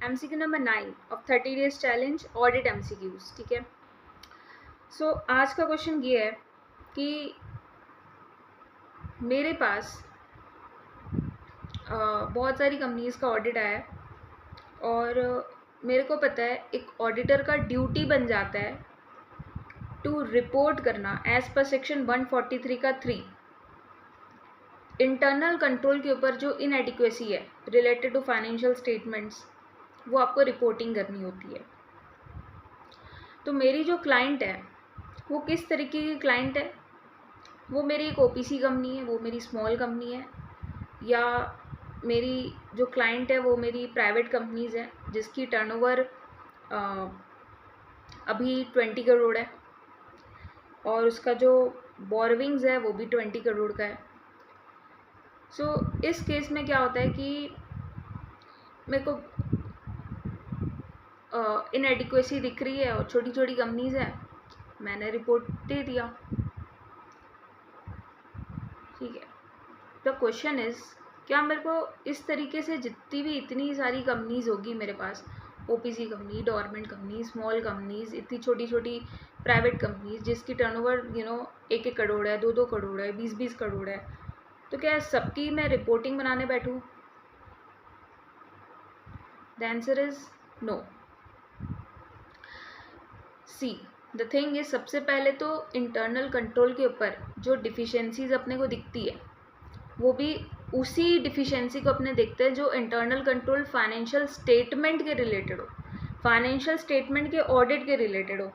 MCQ number 9 of 30 days challenge audit MCQs। ठीक है, सो आज का क्वेश्चन ये है कि मेरे पास बहुत सारी कंपनीज का ऑडिट आया है और मेरे को पता है एक ऑडिटर का ड्यूटी बन जाता है टू रिपोर्ट करना एज पर सेक्शन 143 का 3 इंटरनल कंट्रोल के ऊपर जो इनएडिक्वेसी है रिलेटेड टू फाइनेंशियल स्टेटमेंट्स, वो आपको रिपोर्टिंग करनी होती है। तो मेरी जो क्लाइंट है वो किस तरीके की क्लाइंट है, वो मेरी एक ओपीसी कंपनी है, वो मेरी स्मॉल कंपनी है, या मेरी जो क्लाइंट है वो मेरी प्राइवेट कंपनीज़ है जिसकी टर्नओवर अभी 20 करोड़ है और उसका जो बोरविंग्स है वो भी 20 करोड़ का है। सो इस केस में क्या होता है कि मेरे को इनएडिक्वेसी दिख रही है और छोटी छोटी कंपनीज़ हैं, मैंने रिपोर्ट दे दिया। ठीक है, द क्वेश्चन इज़ क्या मेरे को इस तरीके से जितनी भी इतनी सारी कंपनीज़ होगी मेरे पास, OPC company, dormant company, small companies, इतनी छोटी छोटी प्राइवेट कंपनीज जिसकी टर्नओवर 1-1 करोड़ है, 2-2 करोड़ है, 20-20 करोड़ है, तो क्या सबकी मैं रिपोर्टिंग बनाने बैठूँ? The answer is no. See the thing is, सबसे पहले तो इंटरनल कंट्रोल के ऊपर जो डिफिशेंसीज अपने को दिखती है वो भी उसी डिफिशेंसी को अपने देखते हैं जो इंटरनल कंट्रोल फाइनेंशियल स्टेटमेंट के रिलेटेड हो, फाइनेंशियल स्टेटमेंट के ऑडिट के रिलेटेड हो।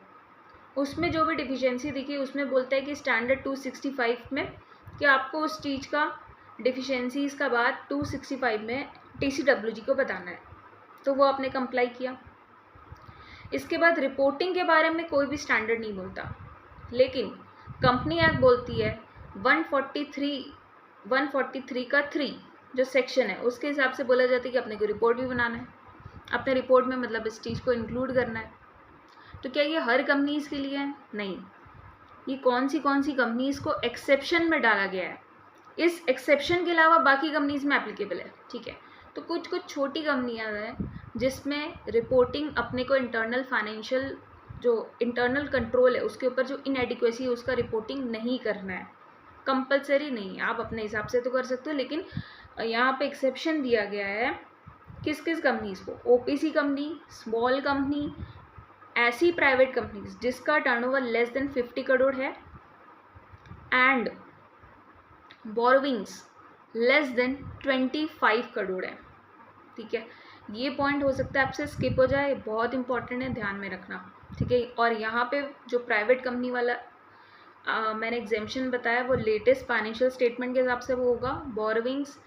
उसमें जो भी डिफिशेंसी दिखी उसमें बोलता है कि स्टैंडर्ड 265 में कि आपको उस चीज़ का डिफिशेंसीज का बात 265 में TCWG को बताना है, तो वो आपने कंप्लाई किया। इसके बाद रिपोर्टिंग के बारे में कोई भी स्टैंडर्ड नहीं बोलता, लेकिन कंपनी एक्ट बोलती है 143 का 3 जो सेक्शन है उसके हिसाब से बोला जाता है कि अपने को रिपोर्ट भी बनाना है, अपने रिपोर्ट में मतलब इस चीज़ को इंक्लूड करना है। तो क्या ये हर कंपनीज़ के लिए है? नहीं, ये कौन सी कंपनीज़ को एक्सेप्शन में डाला गया है, इस एक्सेप्शन के अलावा बाकी कंपनीज़ में एप्लीकेबल है। ठीक है, तो कुछ छोटी कंपनियां हैं जिसमें रिपोर्टिंग अपने को इंटरनल फाइनेंशियल जो इंटरनल कंट्रोल है उसके ऊपर जो इनएडिक्वेसी है उसका रिपोर्टिंग नहीं करना है, कंपलसरी नहीं है, आप अपने हिसाब से तो कर सकते हो, लेकिन यहाँ पे एक्सेप्शन दिया गया है किस किस कंपनीज़ को, ओपीसी कंपनी, स्मॉल कंपनी, ऐसी प्राइवेट कंपनीज जिसका टर्नओवर लेस देन 50 करोड़ है and borrowings less than 25 crore है। ठीक है, ये पॉइंट हो सकता है आपसे स्किप हो जाए, बहुत इंपॉर्टेंट है, ध्यान में रखना। ठीक है, और यहाँ पे जो प्राइवेट कंपनी वाला मैंने एग्जेम्पशन बताया वो लेटेस्ट फाइनेंशियल स्टेटमेंट के हिसाब से वो होगा। बोरोविंग्स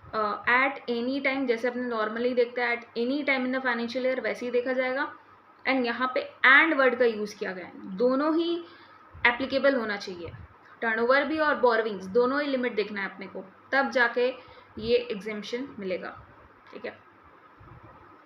एट एनी टाइम, जैसे अपने नॉर्मली देखते हैं at any time in the financial year, वैसे ही देखा जाएगा। एंड यहाँ पे एंड वर्ड का यूज़ किया गया है, दोनों ही एप्लीकेबल होना चाहिए, टर्नओवर भी और बोरोविंग्स दोनों ही लिमिट देखना है अपने को, तब जाके ये एग्जेम्पशन मिलेगा। ठीक है।